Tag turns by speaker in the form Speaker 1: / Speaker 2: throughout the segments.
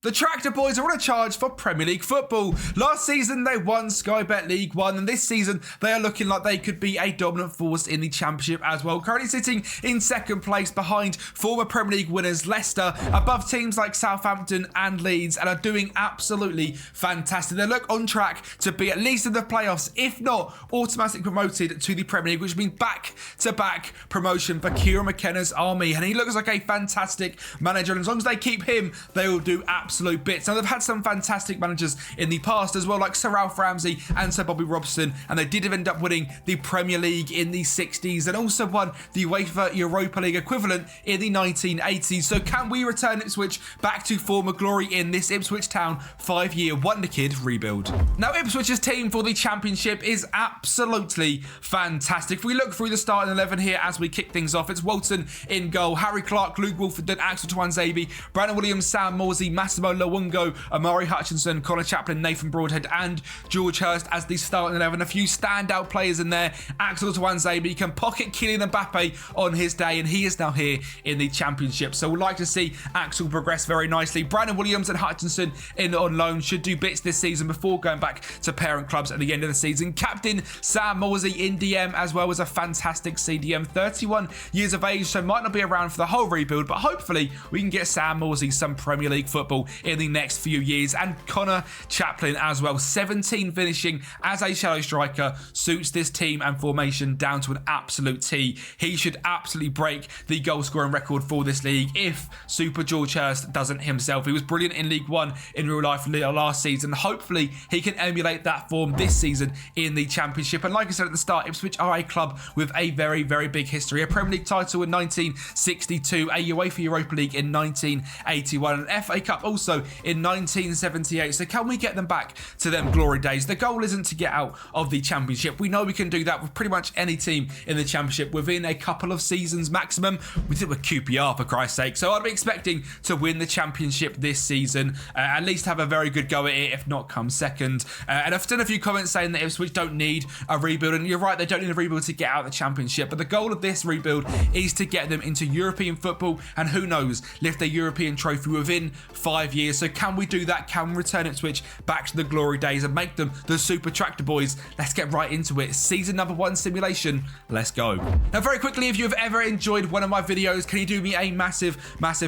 Speaker 1: The Tractor Boys are on a charge for Premier League football. Last season, they won Sky Bet League One, and this season, they are looking like they could be a dominant force in the Championship as well. Currently sitting in second place behind former Premier League winners Leicester, above teams like Southampton and Leeds, and are doing absolutely fantastic. They look on track to be at least in the playoffs, if not automatically promoted to the Premier League, which means back-to-back promotion for Kieran McKenna's army. And he looks like a fantastic manager, and as long as they keep him, they will do absolute bits. Now, they've had some fantastic managers in the past as well, like Sir Ralph Ramsey and Sir Bobby Robson, and they did end up winning the Premier League in the 60s and also won the UEFA Europa League equivalent in the 1980s. So can we return Ipswich back to former glory in this Ipswich Town 5-year Wonder Kid rebuild? Now, Ipswich's team for the Championship is absolutely fantastic. If we look through the starting 11 here as we kick things off, it's Walton in goal, Harry Clark, Luke Wolfenden, Axel Tuanzebe, Brandon Williams, Sam Morsey, Massimo Lawungo, Amari Hutchinson, Connor Chaplin, Nathan Broadhead, and George Hurst as the starting 11. A few standout players in there. Axel Tuanzebe can pocket Kylian Mbappe on his day, and he is now here in the Championship. So we'd like to see Axel progress very nicely. Brandon Williams and Hutchinson in on loan should do bits this season before going back to parent clubs at the end of the season. Captain Sam Morsey in DM as well as a fantastic CDM, 31 years of age, so might not be around for the whole rebuild, but hopefully we can get Sam Morsey some Premier League football in the next few years. And Connor Chaplin as well, 17 finishing as a shallow striker, suits this team and formation down to an absolute T. He should absolutely break the goal scoring record for this league if Super George Hurst doesn't himself. He was brilliant in League One in real life last season. Hopefully he can emulate that form this season in the Championship. And like I said at the start, Ipswich are a club with a very, very big history. A Premier League title in 1962, a UEFA Europa League in 1981, an FA Cup also in 1978. So can we get them back to them glory days? The goal isn't to get out of the Championship. We know we can do that with pretty much any team in the Championship within a couple of seasons maximum. We did it with QPR, for Christ's sake. So I'd be expecting to win the Championship this season, at least have a very good go at it, if not come second. And I've done a few comments saying that Ipswich don't need a rebuild, and you're right, they don't need a rebuild to get out of the Championship, but the goal of this rebuild is to get them into European football, and who knows, lift their European trophy within 5 years. So can we do that? Can we return Ipswich back to the glory days and make them the Super Tractor Boys? Let's get right into it. Season number 1 simulation. Let's go. Now, very quickly, if you've ever enjoyed one of my videos, can you do me a massive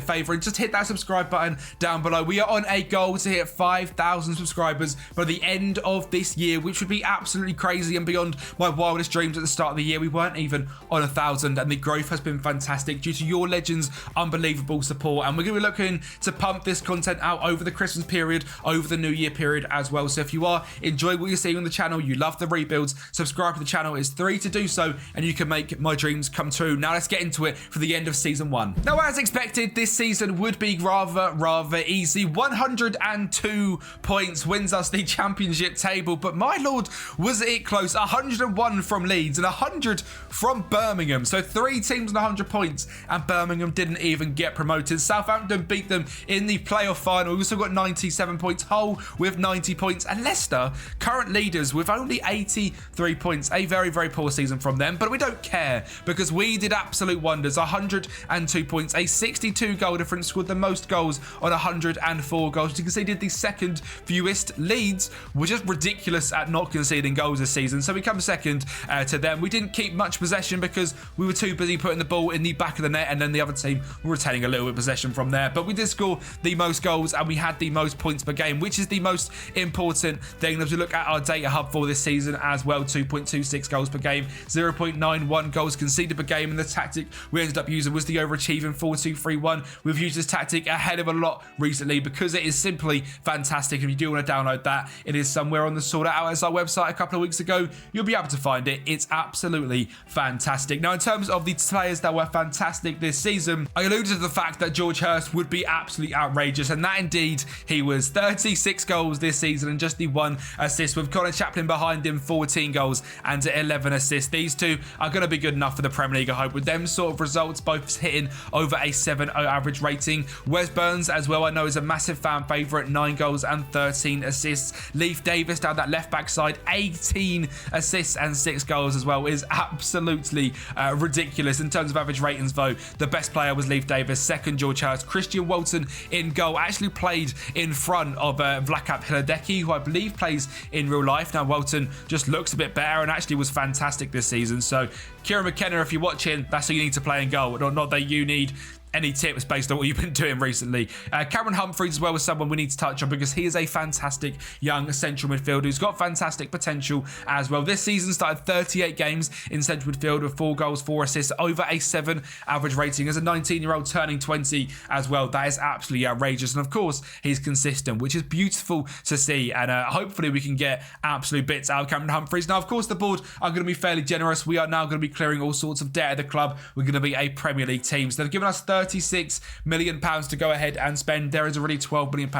Speaker 1: favor and just hit that subscribe button down below? We are on a goal to hit 5,000 subscribers by the end of this year, which would be absolutely crazy and beyond my wildest dreams at the start of the year. We weren't even on 1,000, and the growth has been fantastic due to your legends' unbelievable support. And we're going to be looking to pump this content out over the Christmas period, over the New Year period as well. So if you are enjoying what you're seeing on the channel, you love the rebuilds, subscribe to the channel. It's free to do so, and you can make my dreams come true. Now let's get into it for the end of season 1. Now, as expected, this season would be rather easy. 102 points wins us the Championship table, but my lord, was it close. 101 from Leeds and 100 from Birmingham. So 3 teams on 100 points, and Birmingham didn't even get promoted. Southampton beat them in the playoff final. We also got 97 points. Hull with 90 points, and Leicester, current leaders, with only 83 points. A very poor season from them, but we don't care because we did absolute wonders. 102 points, a 62 goal difference, scored the most goals on 104 goals. You conceded the second fewest. Leeds were just ridiculous at not conceding goals this season, so we come second to them. We didn't keep much possession because we were too busy putting the ball in the back of the net, and then the other team were retaining a little bit of possession from there. But we did score the most goals, and we had the most points per game, which is the most important thing. As we look at our data hub for this season as well, 2.26 goals per game, 0.91 goals conceded per game, and the tactic we ended up using was the overachieving 4-2-3-1. We've used this tactic a hell of a lot recently because it is simply fantastic. If you do want to download that, it is somewhere on the Sort It Out as our website a couple of weeks ago. You'll be able to find it. It's absolutely fantastic. Now, in terms of the players that were fantastic this season, I alluded to the fact that George Hurst would be absolutely outrageous, and that indeed he was. 36 goals this season and just the 1 assist, with Connor Chaplin behind him, 14 goals and 11 assists. These two are going to be good enough for the Premier League, I hope, with them sort of results, both hitting over a 7.0 average rating. Wes Burns as well, I know, is a massive fan favourite, 9 goals and 13 assists. Leif Davis down that left back side, 18 assists and 6 goals as well, is absolutely ridiculous. In terms of average ratings though, the best player was Leif Davis, second George Hurst, Christian Walton in goal, actually played in front of Vlakap Hladecki, who I believe plays in real life. Now, Welton just looks a bit better and actually was fantastic this season. So, Kieran McKenna, if you're watching, that's who you need to play in goal. Not that you need any tips based on what you've been doing recently. Cameron Humphreys as well was someone we need to touch on because he is a fantastic young central midfielder who's got fantastic potential as well. This season started 38 games in central midfield with 4 goals, 4 assists, over a 7 average rating as a 19-year-old turning 20 as well. That is absolutely outrageous. And of course, he's consistent, which is beautiful to see. And hopefully we can get absolute bits out of Cameron Humphreys. Now, of course, the board are going to be fairly generous. We are now going to be clearing all sorts of debt at the club. We're going to be a Premier League team. So they've given us £36 million to go ahead and spend. There is already £12 million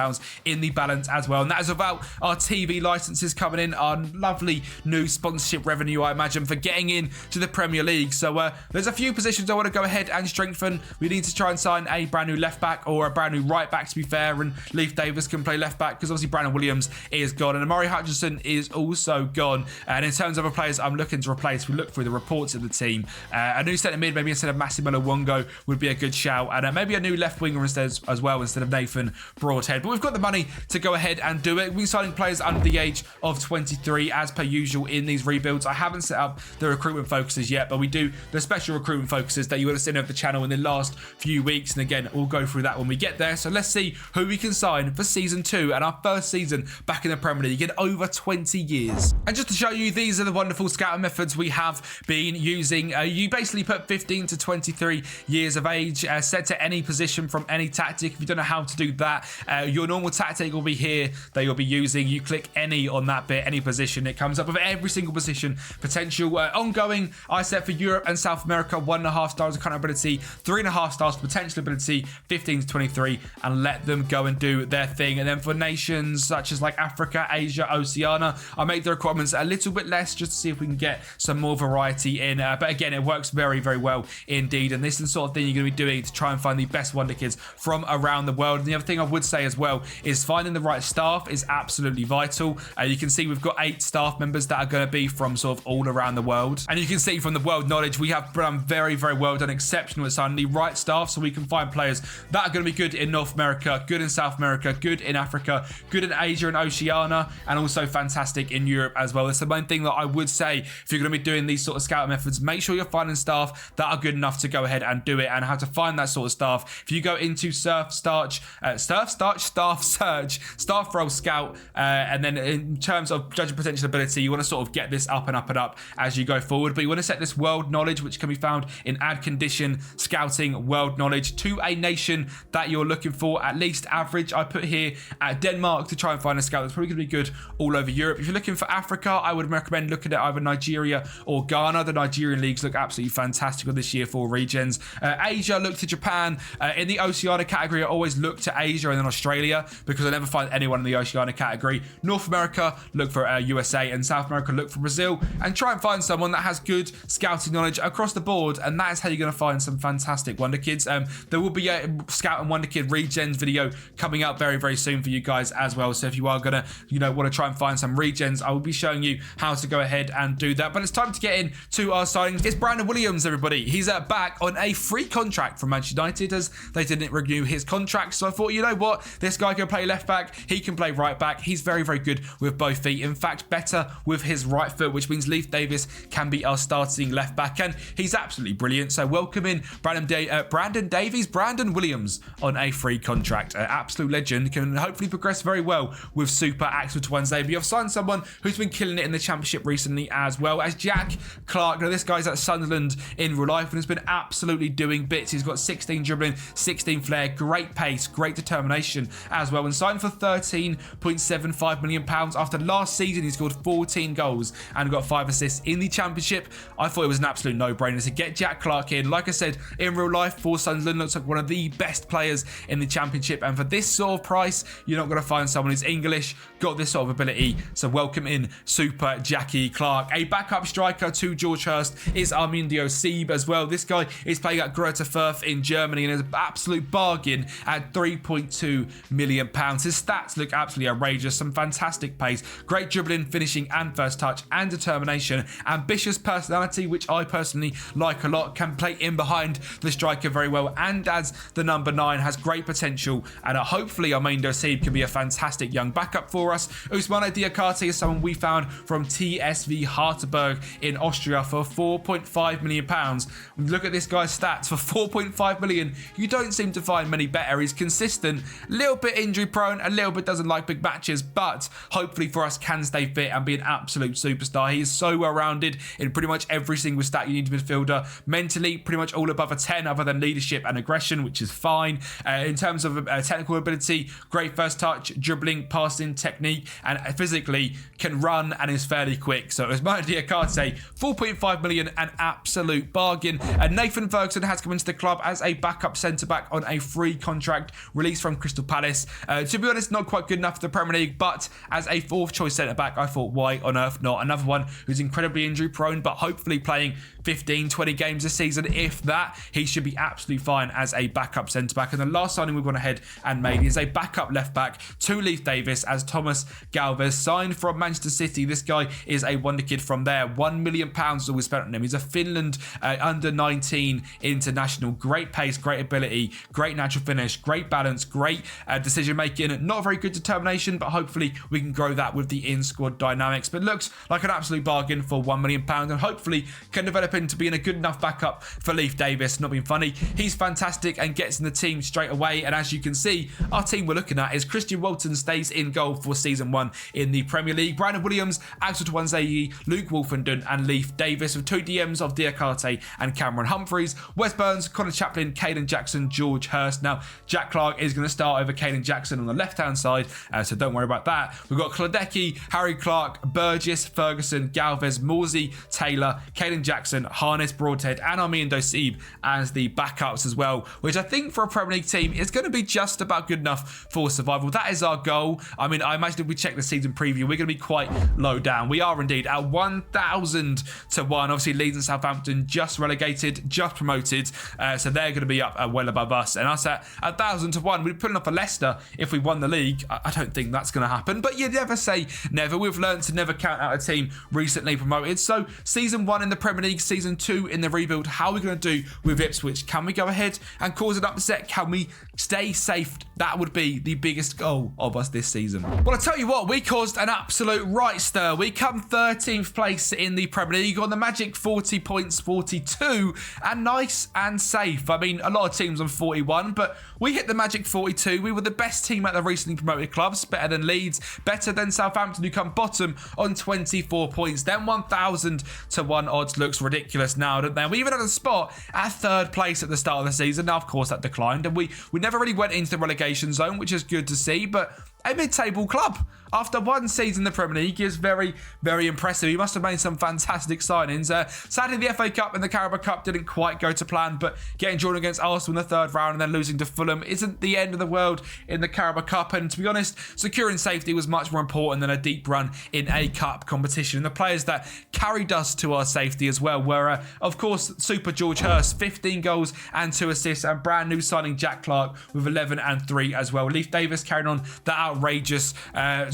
Speaker 1: in the balance as well. And that is without our TV licenses coming in, our lovely new sponsorship revenue, I imagine, for getting in to the Premier League. So there's a few positions I want to go ahead and strengthen. We need to try and sign a brand new left back or a brand new right back, to be fair, and Leif Davis can play left back because obviously Brandon Williams is gone and Amari Hutchinson is also gone. And in terms of other players I'm looking to replace, we look through the reports of the team. A new centre mid, maybe instead of Massimo Wongo, would be a good shout. And maybe a new left winger instead of Nathan Broadhead. But we've got the money to go ahead and do it. We're signing players under the age of 23 as per usual in these rebuilds. I haven't set up the recruitment focuses yet, but we do the special recruitment focuses that you would have seen over the channel in the last few weeks. And again, we'll go through that when we get there. So let's see who we can sign for season 2 and our first season back in the Premier League in over 20 years. And just to show you, these are the wonderful scouting methods we have been using. You basically put 15 to 23 years of age, set to any position from any tactic. If you don't know how to do that, your normal tactic will be here that you'll be using. You click any on that bit, any position. It comes up with every single position potential. Ongoing, I set for Europe and South America 1.5 stars of current ability, 3.5 stars potential ability, 15 to 23, and let them go and do their thing. And then for nations such as like Africa, Asia, Oceania, I make the requirements a little bit less just to see if we can get some more variety in. But again, it works very, very well indeed. And this is the sort of thing you're going to be doing to try and find the best Wonder Kids from around the world. And the other thing I would say as well is finding the right staff is absolutely vital. You can see we've got 8 staff members that are going to be from sort of all around the world. And you can see from the world knowledge, we have done very, very well done, exceptional at signing the right staff so we can find players that are going to be good in North America, good in South America, good in Africa, good in Asia and Oceania, and also fantastic in Europe as well. That's the main thing that I would say if you're going to be doing these sort of scout methods. Make sure you're finding staff that are good enough to go ahead and do it, and how to find that sort of staff. If you go into staff search, staff role scout, and then in terms of judging potential ability, you want to sort of get this up and up and up as you go forward. But you want to set this world knowledge, which can be found in add condition, scouting, world knowledge, to a nation that you're looking for, at least average. I put here at Denmark to try and find a scout that's probably going to be good all over Europe. If you're looking for Africa, I would recommend looking at either Nigeria or Ghana. The Nigerian leagues look absolutely fantastic this year for regions. Asia, look to Japan. In the Oceania category, I always look to Asia and then Australia because I never find anyone in the Oceania category. North America, look for USA, and South America, look for Brazil, and try and find someone that has good scouting knowledge across the board, and that is how you're going to find some fantastic Wonder Kids. There will be a Scout and Wonder Kid Regens video coming up very, very soon for you guys as well. So if you are going to, want to try and find some Regens, I will be showing you how to go ahead and do that. But it's time to get into our signings. It's Brandon Williams, everybody. He's back on a free contract from Manchester United as they didn't renew his contract. So I thought, you know what? This guy can play left back. He can play right back. He's very, very good with both feet. In fact, better with his right foot, which means Leif Davis can be our starting left back. And he's absolutely brilliant. So welcome in Brandon Williams on a free contract. Absolute legend. Can hopefully progress very well with Super Axel to Wednesday. But you've signed someone who's been killing it in the Championship recently as well as Jack Clark. Now, this guy's at Sunderland in real life and has been absolutely doing bits. He's got 16 dribbling, 16 flair, great pace, great determination as well. And signed for £13.75 million after last season. He scored 14 goals and got 5 assists in the Championship. I thought it was an absolute no-brainer to get Jack Clark in. Like I said, in real life for Sunderland, looks like one of the best players in the Championship. And for this sort of price, you're not going to find someone who's English, got this sort of ability. So welcome in Super Jackie Clark. A backup striker to George Hurst is Armindio Sieb as well. This guy is playing at Greuther Fürth in Germany and is an absolute bargain at £3.2 million. His stats look absolutely outrageous. Some fantastic pace, great dribbling, finishing and first touch and determination, ambitious personality, which I personally like a lot, can play in behind the striker very well, and as the number 9 has great potential, and hopefully Armindo Seeb can be a fantastic young backup for us. Ousmane Diakate is someone we found from TSV Hartberg in Austria for £4.5 million. When you look at this guy's stats, for £4.5 million, you don't seem to find many better. He's consistent, a little bit injury prone, a little bit doesn't like big matches, but hopefully for us can stay fit and be an absolute superstar. He is so well rounded in pretty much every single stat you need to midfielder. Mentally, pretty much all above a 10 other than leadership and aggression, which is fine. In terms of technical ability, great first touch, dribbling, passing, technique, and physically can run and is fairly quick. So Ousmane Diakate, £4.5 million, an absolute bargain. And Nathan Ferguson has come into the club as a backup centre-back on a free contract, released from Crystal Palace. To be honest, not quite good enough for the Premier League, but as a fourth choice centre-back, I thought, why on earth not? Another one who's incredibly injury prone, but hopefully playing 15, 20 games this season. If that, he should be absolutely fine as a backup centre-back. And the last signing we've gone ahead and made is a backup left-back to Leif Davis, as Thomas Galvez signed from Manchester City. This guy is a wonder kid from there. £1 million is all we spent on him. He's a Finland under-19 international. Great pace, great ability, great natural finish, great balance, great decision-making. Not very good determination, but hopefully we can grow that with the in-squad dynamics. But looks like an absolute bargain for £1 million, and hopefully can develop into being a good enough backup for Leif Davis. Not being funny, he's fantastic and gets in the team straight away. And as you can see, our team we're looking at is Christian Walton stays in goal for season 1 in the Premier League. Brandon Williams, Axel Tuanzebe, Luke Wolfenden and Leif Davis, with 2 DMs of Diakate and Cameron Humphreys. Wes Burns, Connor Chaplin, Caden Jackson, George Hurst. Now, Jack Clark is going to start over Caden Jackson on the left-hand side, so don't worry about that. We've got Klodecki, Harry Clark, Burgess, Ferguson, Galvez, Morsey, Taylor, Caden Jackson, Harness, Broadhead and Armindo Seeb as the backups as well, which I think for a Premier League team is going to be just about good enough for survival. That is our goal. I mean, I imagine if we check the season preview, we're going to be quite low down. We are indeed at 1,000 to 1. Obviously, Leeds and Southampton just relegated, just promoted, so they're going to be up well above us. And us at 1,000 to 1, we'd be putting up for Leicester if we won the league. I don't think that's going to happen, but you never say never. We've learned to never count out a team recently promoted. So season 1 in the Premier League, season 2 in the rebuild. How are we going to do with Ipswich? Can we go ahead and cause an upset? Can we stay safe? That would be the biggest goal of us this season. Well, I tell you what, we caused an absolute right stir. We come 13th place in the Premier League on the magic 40 points, 42, and nice and safe. I mean, a lot of teams on 41, but we hit the magic 42. We were the best team at the recently promoted clubs, better than Leeds, better than Southampton, who come bottom on 24 points. Then 1,000 to 1 odds looks ridiculous now, don't they? We even had a spot at 3rd place at the start of the season. Now, of course, that declined, and we never really went into the relegation zone, which is good to see, but a mid-table club after one season in the Premier League is very, very impressive. He must have made some fantastic signings. Sadly, the FA Cup and the Carabao Cup didn't quite go to plan, but getting drawn against Arsenal in the 3rd round and then losing to Fulham isn't the end of the world in the Carabao Cup. And to be honest, securing safety was much more important than a deep run in a cup competition. And the players that carried us to our safety as well were, of course, Super George Hurst, 15 goals and 2 assists, and brand new signing Jack Clark with 11 and 3 as well. Leif Davis carrying on that outrageous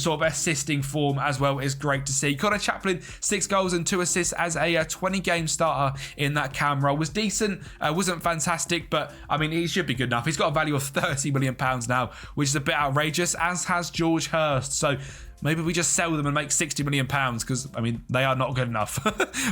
Speaker 1: sort of assisting form as well is great to see. Connor Chaplin, 6 goals and 2 assists as a 20-game starter in that cam role. Was decent, wasn't fantastic, but I mean, he should be good enough. He's got a value of £30 million now, which is a bit outrageous, as has George Hurst. So maybe we just sell them and make £60 million, because, I mean, they are not good enough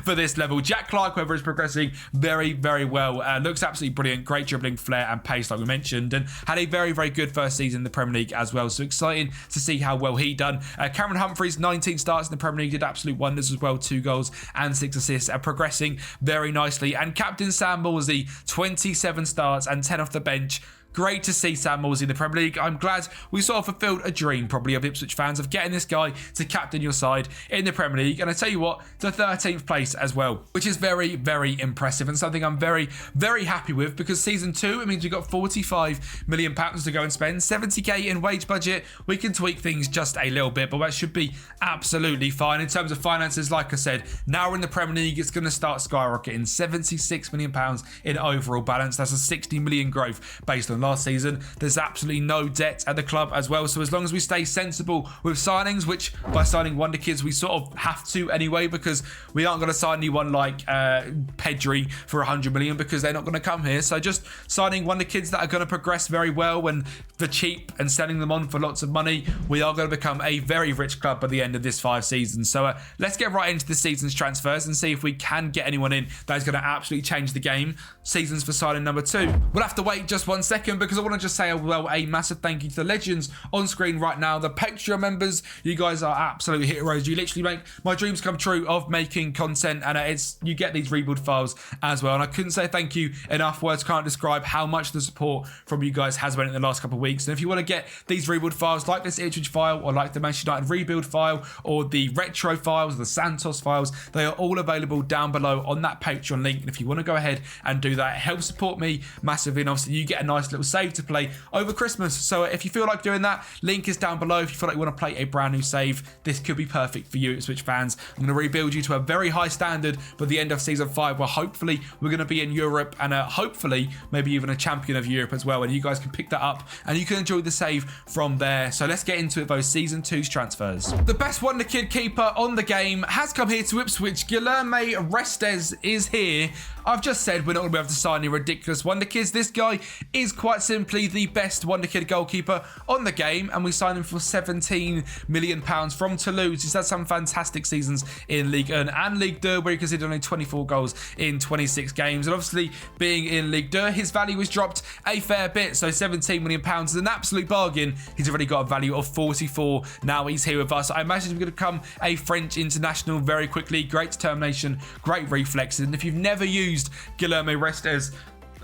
Speaker 1: for this level. Jack Clark, however, is progressing very, very well. Looks absolutely brilliant. Great dribbling, flair and pace, like we mentioned, and had a very, very good first season in the Premier League as well. So exciting to see how well he done. Cameron Humphreys, 19 starts in the Premier League, did absolute wonders as well. 2 goals and 6 assists, progressing very nicely. And Captain Sam Morsey, 27 starts and 10 off the bench. great to see Sam Morsy in the Premier League. I'm glad we sort of fulfilled a dream probably of Ipswich fans of getting this guy to captain your side in the Premier League. And I tell you what, to 13th place as well, which is very, very impressive and something I'm very, very happy with, because season 2, it means we've got £45 million to go and spend, 70k in wage budget. We can tweak things just a little bit, but that should be absolutely fine. In terms of finances, like I said, now we're in the Premier League, it's going to start skyrocketing. £76 million in overall balance. That's a 60 million growth based on last season. There's absolutely no debt at the club as well. So as long as we stay sensible with signings, which by signing WONDERKIDS, we sort of have to anyway, because we aren't going to sign anyone like Pedri for 100 million because they're not going to come here. So just signing WONDERKIDS that are going to progress very well and for cheap and selling them on for lots of money, we are going to become a very rich club by the end of this 5 seasons. So let's get right into this season's transfers and see if we can get anyone in that is going to absolutely change the game. Seasons for signing number 2. We'll have to wait just 1 second because I want to just say a massive thank you to the legends on screen right now, the Patreon members. You guys are absolute heroes. You literally make my dreams come true of making content, and you get these rebuild files as well. And I couldn't say thank you enough. Words can't describe how much the support from you guys has went in the last couple of weeks. And if you want to get these rebuild files like this IPSWICH file, or like the Manchester United rebuild file, or the retro files, the Santos files, they are all available down below on that Patreon link. And if you want to go ahead and do that, it helps support me massively, and obviously you get a nice little save to play over Christmas. So if you feel like doing that, link is down below. If you feel like you want to play a brand new save, this could be perfect for you IPSWICH fans. I'm going to rebuild you to a very high standard by the end of season 5, where hopefully we're going to be in Europe, and hopefully maybe even a champion of Europe as well, and you guys can pick that up and you can enjoy the save from there. So let's get into it, those season 2's transfers. The best WONDERKID keeper on the game has come here to IPSWICH. Guilherme Restes is here. I've just said we're not going to be able to sign any ridiculous WONDERKIDs. This guy is quite simply the best WONDERKID goalkeeper on the game, and we signed him for £17 million from Toulouse. He's had some fantastic seasons in Ligue 1 and Ligue 2, where he conceded only 24 goals in 26 games. And obviously, being in Ligue 2, his value has dropped a fair bit. So £17 million is an absolute bargain. He's already got a value of 44. Now he's here with us. I imagine he's going to become a French international very quickly. Great determination, great reflexes. And if you've never used Guilherme Restes,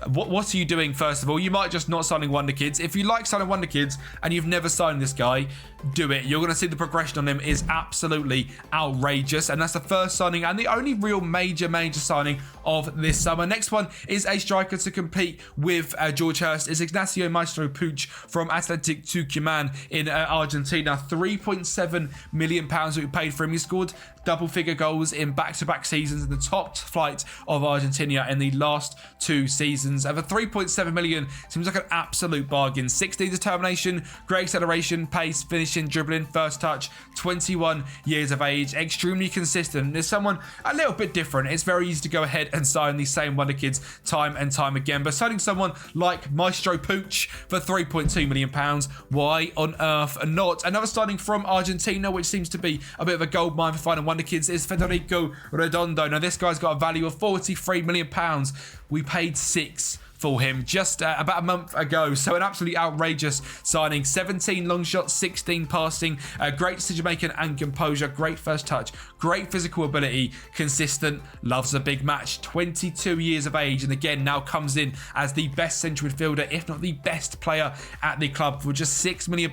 Speaker 1: what are you doing? First of all, you might just not signing WONDERKIDs. If you like signing WONDERKIDs and you've never signed this guy, do it. You're going to see the progression on him is absolutely outrageous, and that's the first signing and the only real major signing of this summer. Next one is a striker to compete with George Hurst. Is Ignacio Maestro Puig from Athletic Tucumán in Argentina. £3.7 million that we paid for him. He scored double-figure goals in back-to-back seasons in the top flight of Argentina in the last 2 seasons. And for £3.7 million, seems like an absolute bargain. 16 determination, great acceleration, pace, finishing, dribbling, first touch, 21 years of age, extremely consistent. There's someone a little bit different. It's very easy to go ahead and sign these same WONDERKIDs time and time again, but signing someone like Maestro Puig for £3.2 million, why on earth not? Another signing from Argentina, which seems to be a bit of a gold mine for finding WONDERKIDs, is Federico Redondo. Now this guy's got a value of £43 million. We paid 6 for him just about a month ago. So an absolutely outrageous signing. 17 long shots, 16 passing, great decision making and composure, great first touch, great physical ability, consistent, loves a big match, 22 years of age, and again now comes in as the best central midfielder, if not the best player at the club. For just £6 million,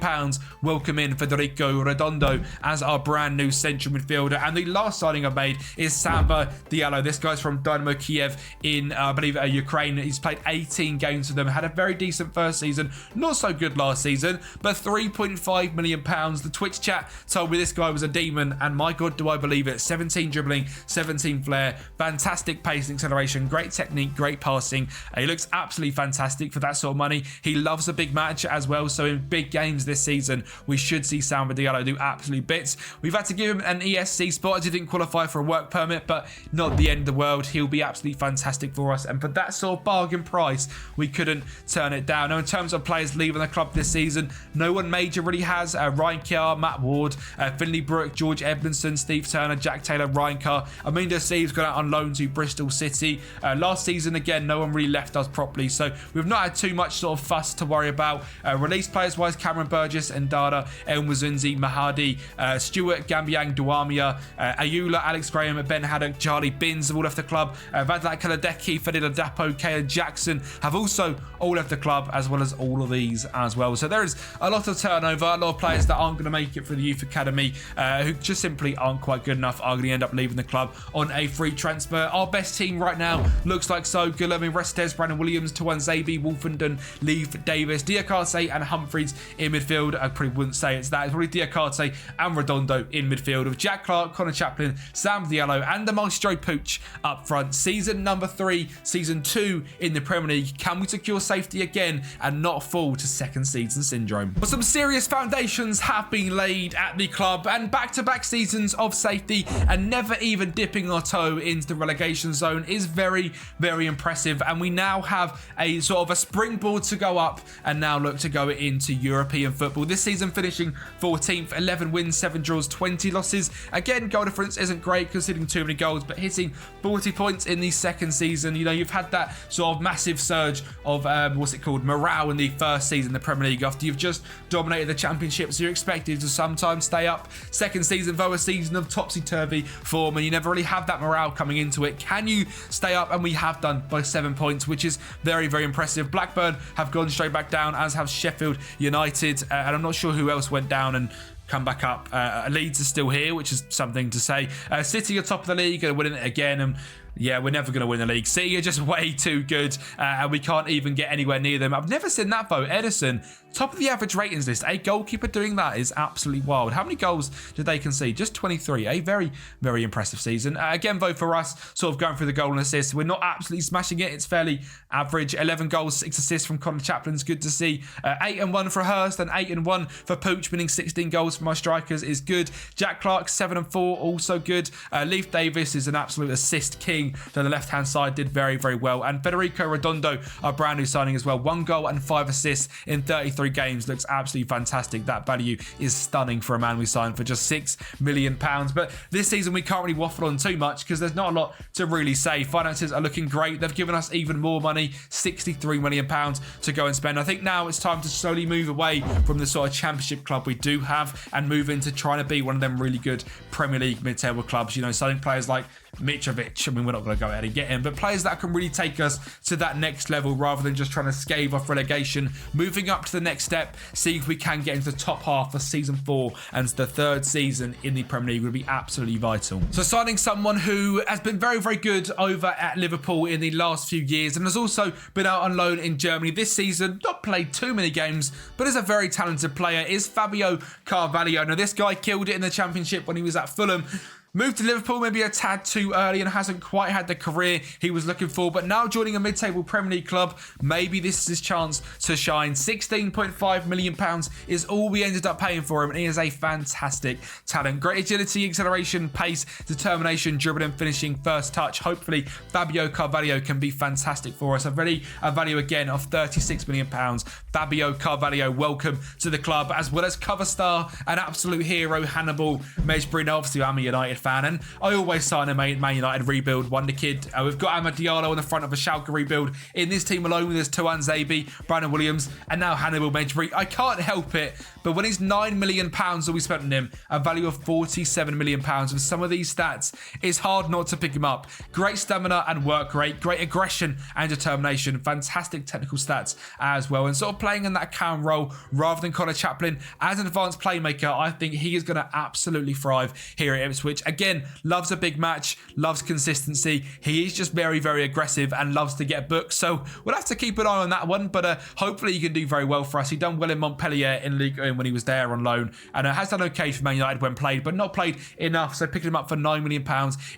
Speaker 1: welcome in Federico Redondo as our brand new central midfielder. And the last signing I made is Samba Diallo. This guy's from Dynamo Kiev in, I believe, Ukraine. He's played 18 games for them, had a very decent first season, not so good last season, but £3.5 million. The Twitch chat told me this guy was a demon, and my god do I believe it. 17 dribbling, 17 flair, fantastic pace and acceleration, great technique, great passing. He looks absolutely fantastic for that sort of money. He loves a big match as well, so in big games this season we should see Samba Diallo do absolute bits. We've had to give him an ESC spot as he didn't qualify for a work permit, but not the end of the world. He'll be absolutely fantastic for us, and for that sort of bargain price, we couldn't turn it down. Now in terms of players leaving the club this season, no one major really has. Ryan Kerr, Matt Ward, Finley Brook, George Edmondson, Steve Turner, Jack Taylor, Ryan Kerr. Amindo Steve's gone out on loan to Bristol City. Last season again, no one really left us properly, so we've not had too much sort of fuss to worry about. Release players wise, Cameron Burgess and Dada, El Muzunzi, Mahadi, Stewart, Gambiang, Duamia, Ayula, Alex Graham, Ben Haddock, Charlie Binns have all left the club. Vadlat Kaladecki, Fedil Adapo, Kaya Jackson, Chaplin have also all left the club, as well as all of these as well. So there is a lot of turnover, a lot of players that aren't going to make it through the youth academy, who just simply aren't quite good enough, are going to end up leaving the club on a free transfer. Our best team right now looks like so good. I mean, Restes, Brandon Williams, Tuanzebe, Wolfenden, Leaf, Davis, Diakate and Humphreys in midfield. I probably wouldn't say it's that. It's probably Diakate and Redondo in midfield, with Jack Clark, Connor Chaplin, Sam Diallo and the Maestro Pooch up front. Season number 3, season 2 in the Premier League. Can we secure safety again and not fall to second season syndrome? But some serious foundations have been laid at the club, and back-to-back seasons of safety and never even dipping our toe into the relegation zone is very, very impressive. And we now have a sort of a springboard to go up and now look to go into European football. This season finishing 14th, 11 wins, 7 draws, 20 losses. Again, goal difference isn't great conceding too many goals, but hitting 40 points in the second season. You know, you've had that sort of massive surge of morale in the first season in the Premier League after you've just dominated the Championship, so you're expected to sometimes stay up. Second season, though, a season of topsy-turvy form, and you never really have that morale coming into it. Can you stay up? And we have done by 7 points, which is very, very impressive. Blackburn have gone straight back down, as have Sheffield United, and I'm not sure who else went down and come back up. Leeds is still here, which is something to say. City are top of the league and winning it again, and yeah, we're never going to win the league. City are just way too good, and we can't even get anywhere near them. I've never seen that, though. Edison, top of the average ratings list. A goalkeeper doing that is absolutely wild. How many goals did they concede? Just 23. A very, very impressive season. Again, though, for us, sort of going through the goal and assists, we're not absolutely smashing it. It's fairly average. 11 goals, 6 assists from Connor Chaplin's good to see. 8 and 1 for Hurst and 8 and 1 for Pooch, winning 16 goals for my strikers is good. Jack Clark, 7 and 4, also good. Leif Davis is an absolute assist king. So the left-hand side did very, very well. And Federico Redondo, our brand new signing as well. 1 goal and 5 assists in 33 games. Looks absolutely fantastic. That value is stunning for a man we signed for just £6 million. But this season we can't really waffle on too much because there's not a lot to really say. Finances are looking great. They've given us even more money, £63 million to go and spend. I think now it's time to slowly move away from the sort of Championship club we do have and move into trying to be one of them really good Premier League mid-table clubs. You know, signing players like Mitrovic. I mean, we're not going to go ahead and get him, but players that can really take us to that next level rather than just trying to scave off relegation, moving up to the next step, seeing if we can get into the top half for season 4 and the third season in the Premier League would be absolutely vital. So signing someone who has been very, very good over at Liverpool in the last few years and has also been out on loan in Germany this season, not played too many games, but is a very talented player, is Fabio Carvalho. Now, this guy killed it in the Championship when he was at Fulham. Moved to Liverpool maybe a tad too early and hasn't quite had the career he was looking for, but now joining a mid-table Premier League club, maybe this is his chance to shine. £16.5 million is all we ended up paying for him, and he is a fantastic talent. Great agility, acceleration, pace, determination, dribbling, finishing, first touch. Hopefully Fabio Carvalho can be fantastic for us. A value again of £36 million. Fabio Carvalho, welcome to the club, as well as cover star and absolute hero Hannibal Mejbri. Now, obviously I'm a United fan, and I always sign a Man United rebuild wonder kid. We've got Amad Diallo on the front of a Schalke rebuild. In this team alone, there's Tuanzebe, Brandon Williams, and now Hannibal Mejbri. I can't help it, but when he's £9 million that we spent on him, a value of £47 million with some of these stats, it's hard not to pick him up. Great stamina and work rate, great aggression and determination, fantastic technical stats as well, and sort of playing in that cam role rather than Connor Chaplin as an advanced playmaker. I think he is going to absolutely thrive here at Ipswich. Again, loves a big match, loves consistency. He is just very, very aggressive and loves to get booked. So we'll have to keep an eye on that one, but hopefully he can do very well for us. He done well in Montpellier in Ligue 1 when he was there on loan, and has done okay for Man United when played, but not played enough. So picking him up for £9 million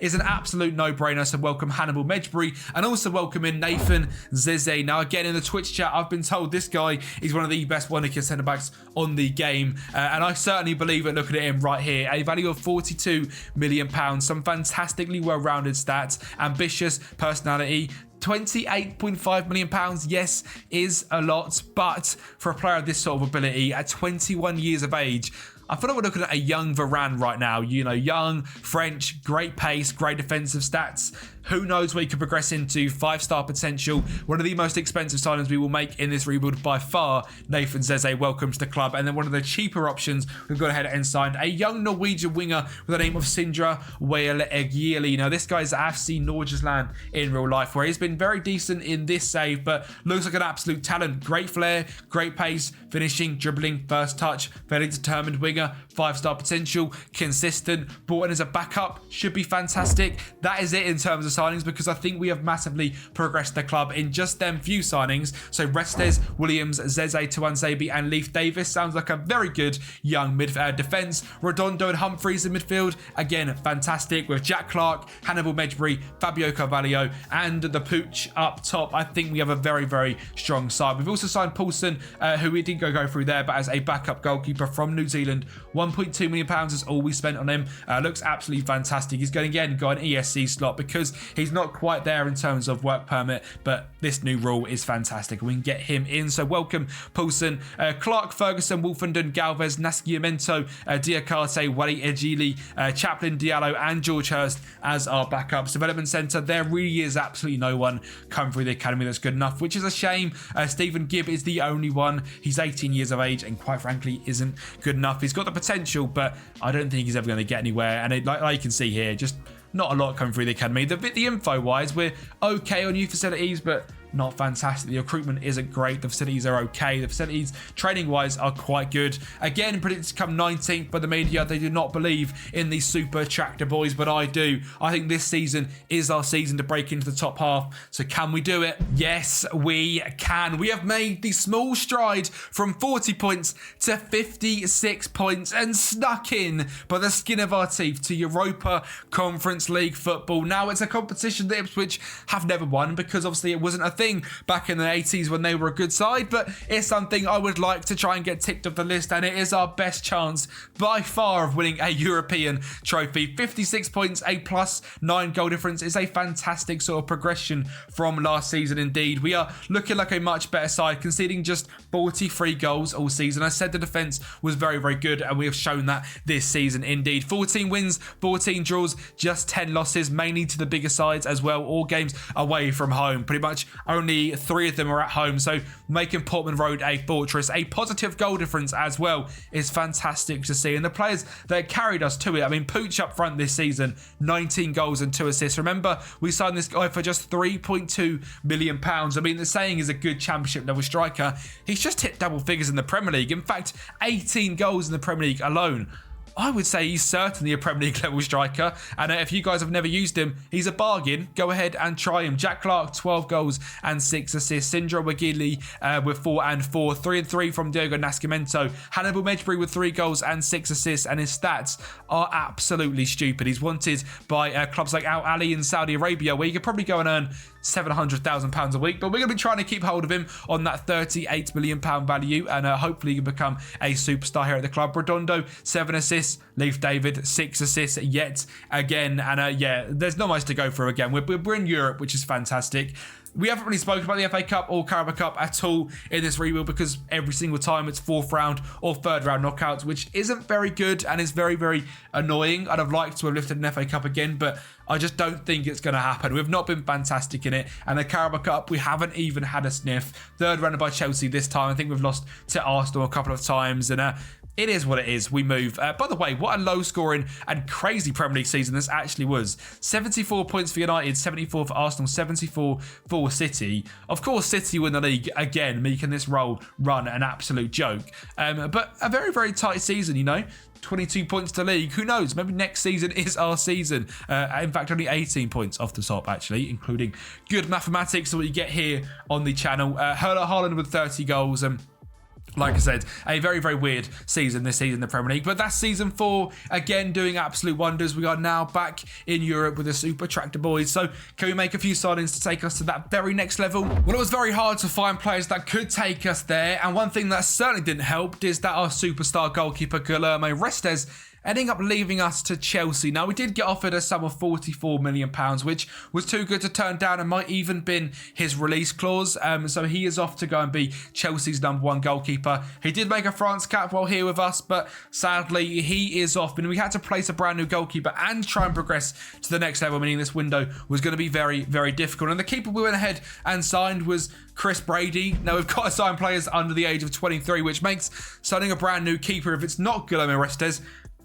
Speaker 1: is an absolute no-brainer. So welcome Hannibal Mejbri, and also welcome in Nathan Zeze. Now again, in the Twitch chat, I've been told this guy is one of the best WONDERKIDS centre-backs on the game, and I certainly believe it looking at him right here. A value of £42 million, some fantastically well-rounded stats, ambitious personality, £28.5 million, yes, is a lot, but for a player of this sort of ability at 21 years of age, I feel like we're looking at a young Varane right now. You know, young, French, great pace, great defensive stats. who knows where he could progress into. 5-star potential, one of the most expensive signings we will make in this rebuild by far. Nathan Zeze, welcome to the club. And then one of the cheaper options, we've gone ahead and signed a young Norwegian winger with the name of Sindre Whale-Egieli. Now, this guy's FC Norgesland in real life, where he's been very decent in this save, but looks like an absolute talent. Great flair, great pace, finishing, dribbling, first touch, very determined winger, 5-star potential, consistent, brought in as a backup, should be fantastic. That is it in terms of signings, because I think we have massively progressed the club in just them few signings. So Restes, Williams, Zeze, Tuanzebe and Leif Davis sounds like a very good young defence. Redondo and Humphreys in midfield, again, fantastic, with Jack Clark, Hannibal Medjbury, Fabio Carvalho and the Pooch up top. I think we have a very, very strong side. We've also signed Paulson, who we didn't go through there, but as a backup goalkeeper from New Zealand. £1.2 million is all we spent on him. Looks absolutely fantastic. He's going to again go an ESC slot because he's not quite there in terms of work permit, but this new rule is fantastic. We can get him in. So welcome Paulson, Clark, Ferguson, Wolfenden, Galvez, Nascimento, Diakate, Wally Ejili, Chaplin, Diallo and George Hurst as our backups. Development centre, there really is absolutely no one come through the academy that's good enough, which is a shame. Stephen Gibb is the only one. He's 18 years of age and quite frankly isn't good enough. He's got the potential, but I don't think he's ever going to get anywhere. And like you can see here, just not a lot coming through the academy. The info wise, we're okay on youth facilities, but not fantastic. The recruitment isn't great. The facilities are okay. The facilities training wise are quite good. Again, predicted to come 19th by the media. They do not believe in these super tractor boys, but I do. I think this season is our season to break into the top half. So can we do it? Yes, we can. We have made the small stride from 40 points to 56 points and snuck in by the skin of our teeth to Europa Conference League football. Now it's a competition that Ipswich have never won because obviously it wasn't a thing back in the 80s when they were a good side, but it's something I would like to try and get ticked off the list, and it is our best chance by far of winning a European trophy. 56 points, a +9 goal difference is a fantastic sort of progression from last season indeed. We are looking like a much better side, conceding just 43 goals all season. I said the defence was very, very good, and we have shown that this season indeed. 14 wins, 14 draws, just 10 losses, mainly to the bigger sides as well, all games away from home. Pretty much only 3 of them are at home, so making Portman Road a fortress. A positive goal difference as well is fantastic to see, and the players that carried us to it. I mean, Pooch up front this season, 19 goals and 2 assists. Remember, we signed this guy for just £3.2 million. I mean, the saying is a good championship level striker. He's just hit double figures in the Premier League. In fact, 18 goals in the Premier League alone. I would say he's certainly a Premier League level striker, and if you guys have never used him, he's a bargain. Go ahead and try him. Jack Clark, 12 goals and 6 assists. Sindre Whale-Egieli with 4 and 4. 3 and 3 from Diogo Nascimento. Hannibal Medjbury with 3 goals and 6 assists, and his stats are absolutely stupid. He's wanted by clubs like Al Ahly in Saudi Arabia, where you could probably go and earn £700,000 a week, but we're going to be trying to keep hold of him on that £38 million value, and hopefully he can become a superstar here at the club. Redondo, 7 assists. Leif David, 6 assists yet again, and yeah, there's not much to go through again. We're in Europe, which is fantastic. We haven't really spoken about the FA Cup or Carabao Cup at all in this rebuild because every single time it's 4th round or 3rd round knockouts, which isn't very good and is very, very annoying. I'd have liked to have lifted an FA Cup again, but I just don't think it's going to happen. We've not been fantastic in it, and the Carabao Cup, we haven't even had a sniff. 3rd round by Chelsea this time. I think we've lost to Arsenal a couple of times, and it is what it is. We move. By the way, what a low-scoring and crazy Premier League season this actually was. 74 points for United, 74 for Arsenal, 74 for City. Of course, City win the league again, making this run an absolute joke. But a very, very tight season, you know. 22 points to league. Who knows? Maybe next season is our season. In fact, only 18 points off the top, actually, including good mathematics that we get here on the channel. Erling Haaland with 30 goals. Like I said, a very, very weird season this season in the Premier League. But that's season 4, again, doing absolute wonders. We are now back in Europe with the Super Tractor Boys. So can we make a few signings to take us to that very next level? Well, it was very hard to find players that could take us there. And one thing that certainly didn't help is that our superstar goalkeeper, Guillermo Restes, ending up leaving us to Chelsea. Now, we did get offered a sum of £44 million, which was too good to turn down and might even been his release clause. So he is off to go and be Chelsea's #1 goalkeeper. He did make a France cap while here with us, but sadly, he is off. And we had to place a brand new goalkeeper and try and progress to the next level, meaning this window was going to be very, very difficult. And the keeper we went ahead and signed was Chris Brady. Now, we've got to sign players under the age of 23, which makes signing a brand new keeper, if it's not Guillermo Restes,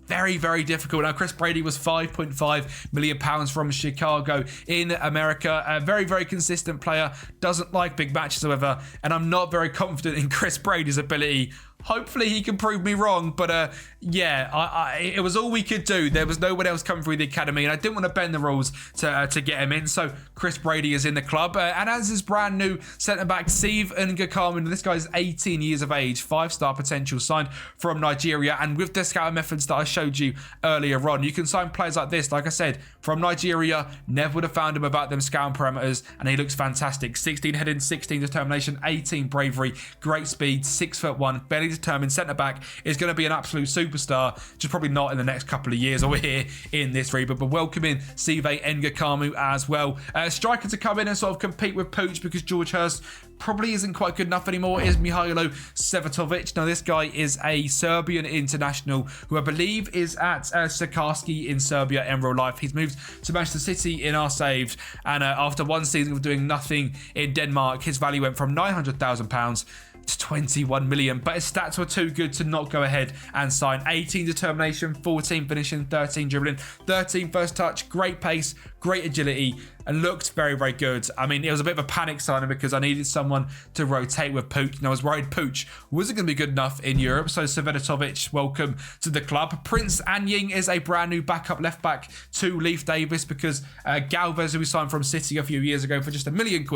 Speaker 1: very, very difficult. Now, Chris Brady was £5.5 million from Chicago in America. A very, very consistent player. Doesn't like big matches, however, and I'm not very confident in Chris Brady's ability. Hopefully he can prove me wrong, but yeah, it was all we could do. There was no one else coming through the academy, and I didn't want to bend the rules to get him in. So Chris Brady is in the club, and as his brand new centre-back, Steve Ngakamu. This guy's 18 years of age, 5-star potential, signed from Nigeria. And with the scouting methods that I showed you earlier on, you can sign players like this, like I said, from Nigeria. Never would have found him without them scouting parameters, and he looks fantastic. 16 heading, 16 determination, 18 bravery, great speed, 6'1", barely determined centre-back. Is going to be an absolute superstar, just probably not in the next couple of years over here in this rebirth. But welcoming Steve Ngakamu as well. Striker to come in and sort of compete with Pooch, because George Hurst probably isn't quite good enough anymore, is Mihailo Sevatovic. Now, this guy is a Serbian international who I believe is at Sakarski in Serbia in real life. He's moved to Manchester City in our saved, and after one season of doing nothing in Denmark, his value went from £900,000 to 21 million, but his stats were too good to not go ahead and sign. 18 determination, 14 finishing, 13 dribbling, 13 first touch, great pace, great agility, and looked very, very good. I mean, it was a bit of a panic signing because I needed someone to rotate with Pooch, and I was worried Pooch wasn't going to be good enough in Europe. So Sevatovic, welcome to the club. Prince Anying is a brand new backup left back to Leif Davis, because Galvez, who we signed from City a few years ago for just £1 million,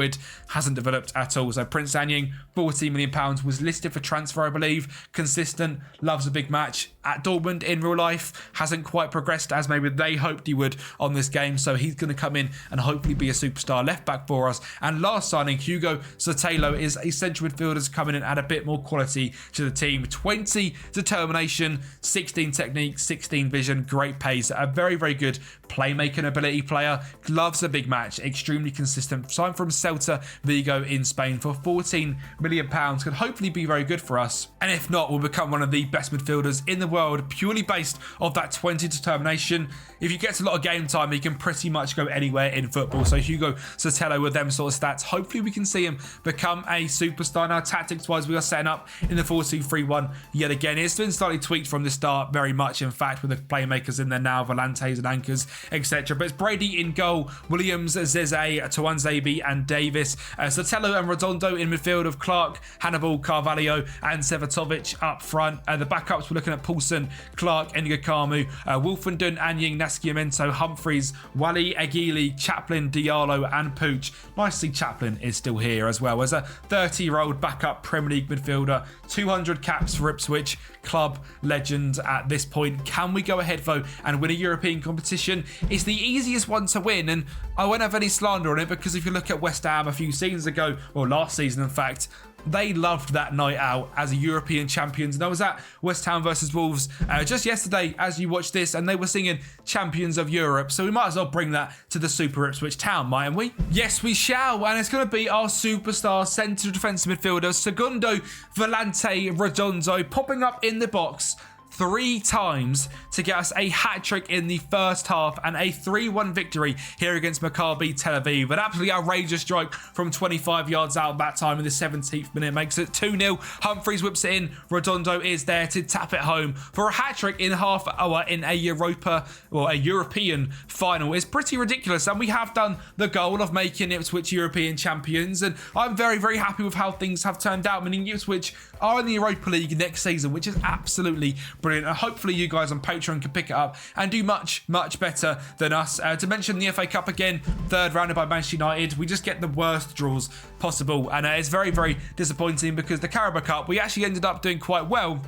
Speaker 1: hasn't developed at all. So Prince Anying, £14 million, was listed for transfer, I believe. Consistent, loves a big match. At Dortmund in real life, hasn't quite progressed as maybe they hoped he would on this game. So he's going to come in and hopefully be a superstar left back for us. And last signing, Hugo Sotelo, is a central midfielder coming in and add a bit more quality to the team. 20 determination, 16 technique, 16 vision, great pace. A very, very good playmaking ability player. Loves a big match, extremely consistent. Signed from Celta Vigo in Spain for £14 million. Could hopefully be very good for us. And if not, will become one of the best midfielders in the world, purely based off that 20 determination. If he gets a lot of game time, he can pretty much go anywhere in football. So Hugo Sotelo with them sort of stats, hopefully we can see him become a superstar. Now, tactics-wise, we are setting up in the 4-2-3-1 yet again. It's been slightly tweaked from the start, very much, in fact, with the playmakers in there now, Volantes and anchors, etc. But it's Brady in goal, Williams, Zeze, Tuanzebe and Davis. Sotelo and Redondo in midfield of Clark, Hannibal, Carvalho and Sevatovic up front. The backups, we're looking at Poulsen, Clark, Ngakamu, Wolfenden, Anying, Nascimento, Humphreys, Wally, Aguili, Chaplin, Diallo and Pooch. Nicely, Chaplin is still here as well as a 30-year-old backup Premier League midfielder. 200 caps for Ipswich, club legend at this point. Can we go ahead though and win a European competition? It's the easiest one to win, and I won't have any slander on it, because if you look at West Ham a few seasons ago, or last season in fact, they loved that night out as a European champions. And I was at West Ham versus Wolves just yesterday as you watched this, and they were singing Champions of Europe. So we might as well bring that to the Super Ipswich Town, mightn't we? Yes, we shall. And it's going to be our superstar central defensive midfielder, Segundo Volante Redondo, popping up in the box 3 times to get us a hat-trick in the first half and a 3-1 victory here against Maccabi Tel Aviv. An absolutely outrageous strike from 25 yards out that time in the 17th minute makes it 2-0. Humphreys whips it in. Redondo is there to tap it home for a hat-trick in half hour in a European final. It's pretty ridiculous, and we have done the goal of making Ipswich European champions, and I'm very, very happy with how things have turned out, meaning Ipswich are in the Europa League next season, which is absolutely brilliant. And hopefully you guys on Patreon can pick it up and do much, much better than us. To mention the FA Cup again, 3rd rounded by Manchester United. We just get the worst draws possible, and it's very, very disappointing, because the Carabao Cup, we actually ended up doing quite well.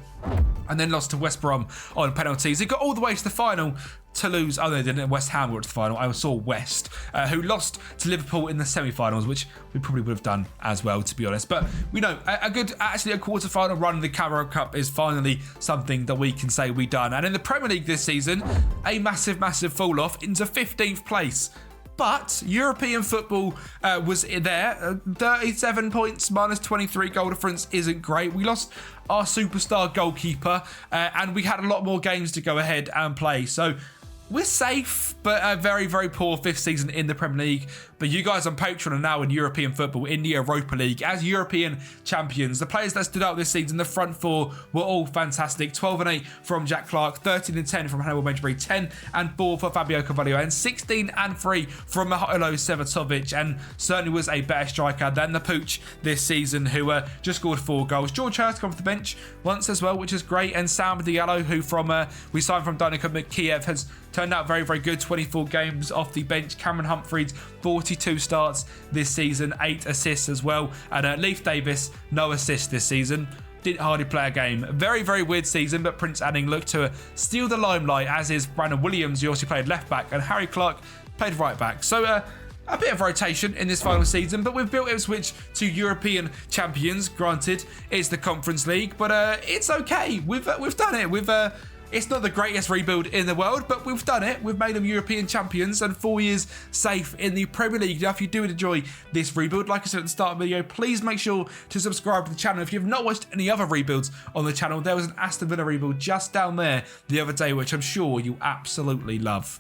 Speaker 1: and then lost to West Brom on penalties. It got all the way to the final to lose. Oh, they didn't. West Ham were to the final. I saw West, who lost to Liverpool in the semi-finals, which we probably would have done as well, to be honest. But we know actually a quarter-final run in the Carabao Cup is finally something that we can say we done. And in the Premier League this season, a massive fall off into 15th place. But European football was there. 37 points minus 23 goal difference isn't great. We lost our superstar goalkeeper, and we had a lot more games to go ahead and play. So we're safe, but a very poor 5th season in the Premier League. But you guys on Patreon are now in European football, in the Europa League, as European champions. The players that stood out this season, the front four, were all fantastic. 12-8 from Jack Clark, 13-10 from Hannibal Benjamin, 10-4 for Fabio Carvalho, and 16-3 from Mihailo Sevatovic, and certainly was a better striker than the Pooch this season, who just scored 4 goals. George Hurst come off the bench once as well, which is great, and Sam Diallo, who we signed from Dynamo Kiev, has turned out very good. 24 games off the bench. Cameron Humphreys, 42 starts this season, 8 assists as well. And Leif Davis, no assists this season. Didn't hardly play a game. Very weird season, but Prince Anning looked to steal the limelight, as is Brandon Williams, who also played left back, and Harry Clark played right back. So a bit of rotation in this final season, but we've built IPSWICH to European champions. Granted, it's the Conference League, but it's okay. We've done it. It's not the greatest rebuild in the world, but we've done it. We've made them European champions and 4 years safe in the Premier League. Now, if you do enjoy this rebuild, like I said at the start of the video, please make sure to subscribe to the channel. If you've not watched any other rebuilds on the channel, there was an Aston Villa rebuild just down there the other day, which I'm sure you absolutely love.